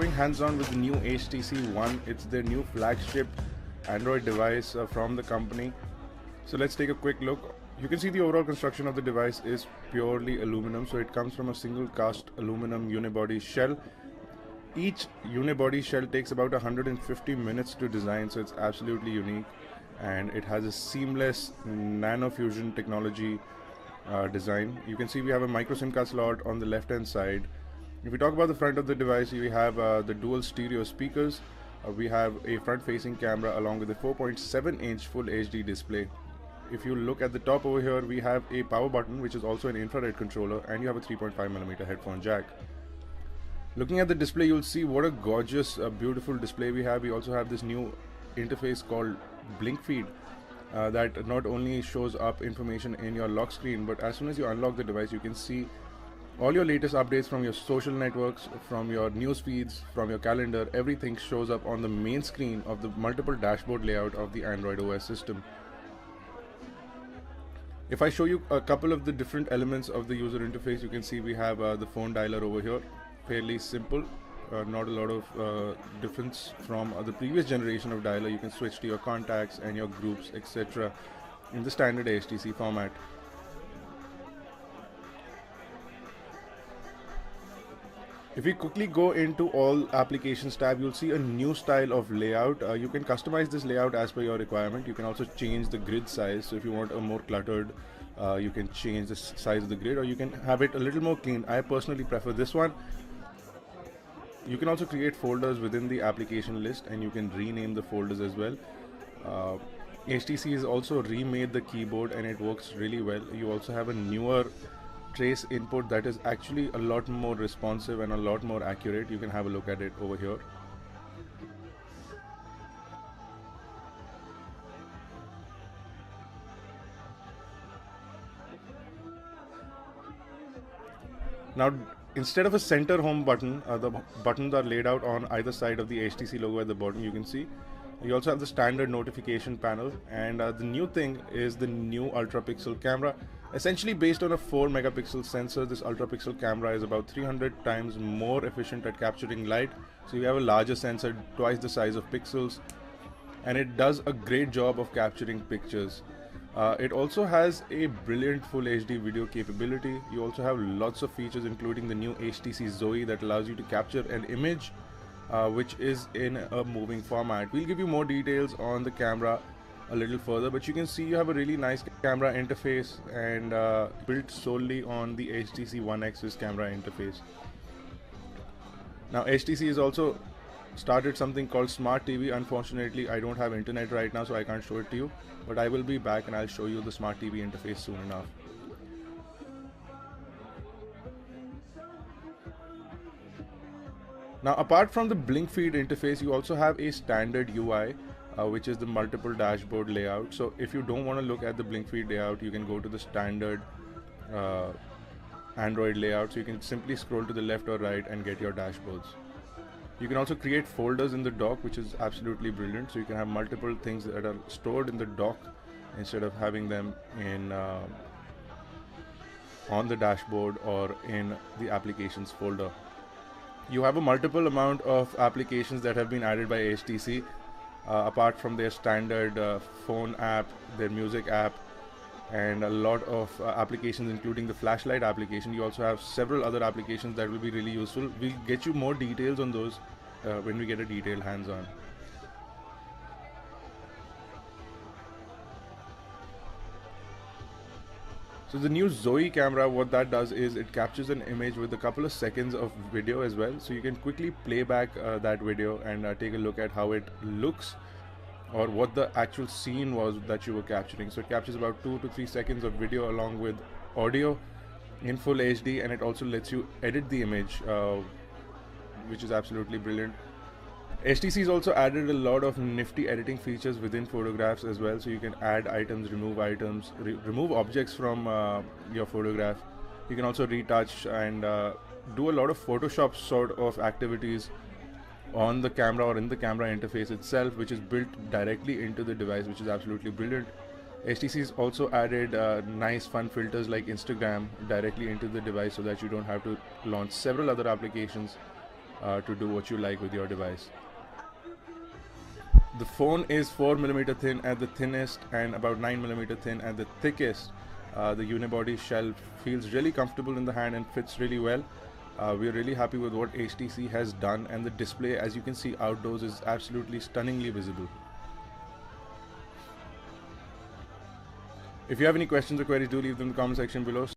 going hands-on with the new HTC One. It's their new flagship Android device from the company. So let's take a quick look. You can see the overall construction of the device is purely aluminum. So it comes from a single cast aluminum unibody shell. Each unibody shell takes about 150 minutes to design, so it's absolutely unique, and it has a seamless nano fusion technology design. You can see we have a micro SIM card slot on the left hand side. If we talk about the front of the device, we have the dual stereo speakers. We have a front facing camera along with a 4.7 inch full HD display. If you look at the top over here, we have a power button, which is also an infrared controller, and you have a 3.5mm headphone jack. Looking at the display, you'll see what a gorgeous, beautiful display we have. We also have this new interface called Blink Feed that not only shows up information in your lock screen, but as soon as you unlock the device, you can see all your latest updates from your social networks, from your news feeds, from your calendar. Everything shows up on the main screen of the multiple dashboard layout of the Android OS system. If I show you a couple of the different elements of the user interface, you can see we have the phone dialer over here. Fairly simple, not a lot of difference from the previous generation of dialer. You can switch to your contacts and your groups, etc. in the standard HTC format. If we quickly go into all applications tab, you'll see a new style of layout. You can customize this layout as per your requirement. You can also change the grid size. So if you want a more cluttered, you can change the size of the grid, or you can have it a little more clean. I personally prefer this one. You can also create folders within the application list, and you can rename the folders as well. HTC has also remade the keyboard, and it works really well. You also have a newer trace input that is actually a lot more responsive and a lot more accurate. You can have a look at it over here. Now, instead of a center home button, the buttons are laid out on either side of the HTC logo at the bottom. You can see you also have the standard notification panel, and the new thing is the new ultra pixel camera. Essentially based on a 4 megapixel sensor, this ultra pixel camera is about 300 times more efficient at capturing light. So you have a larger sensor, twice the size of pixels, and it does a great job of capturing pictures. It also has a brilliant full HD video capability. You also have lots of features, including the new HTC Zoe that allows you to capture an image which is in a moving format. We'll give you more details on the camera a little further, but you can see you have a really nice camera interface, and built solely on the HTC One X's camera interface. Now HTC has also started something called Smart TV. Unfortunately, I don't have internet right now, so I can't show it to you, but I will be back and I'll show you the Smart TV interface soon enough. Now, apart from the Blink Feed interface, you also have a standard UI, which is the multiple dashboard layout. So if you don't want to look at the Blink Feed layout, you can go to the standard Android layout. So you can simply scroll to the left or right and get your dashboards. You can also create folders in the dock, which is absolutely brilliant. So you can have multiple things that are stored in the dock instead of having them in on the dashboard or in the applications folder. You have a multiple amount of applications that have been added by HTC, apart from their standard phone app, their music app, and a lot of applications, including the flashlight application. You also have several other applications that will be really useful. We'll get you more details on those when we get a detailed hands-on. So the new Zoe camera, what that does is it captures an image with a couple of seconds of video as well. So you can quickly play back that video and take a look at how it looks, or what the actual scene was that you were capturing. So it captures about 2 to 3 seconds of video along with audio in full HD, and it also lets you edit the image, which is absolutely brilliant. HTC has also added a lot of nifty editing features within photographs as well. So you can add items, remove objects from your photograph. You can also retouch and do a lot of Photoshop sort of activities on the camera or in the camera interface itself, which is built directly into the device, which is absolutely brilliant. HTC has also added nice fun filters like Instagram directly into the device, so that you don't have to launch several other applications to do what you like with your device. The phone is 4mm thin at the thinnest and about 9mm thin at the thickest. The unibody shell feels really comfortable in the hand and fits really well. We're really happy with what HTC has done, and the display, as you can see outdoors, is absolutely stunningly visible. If you have any questions or queries, do leave them in the comment section below.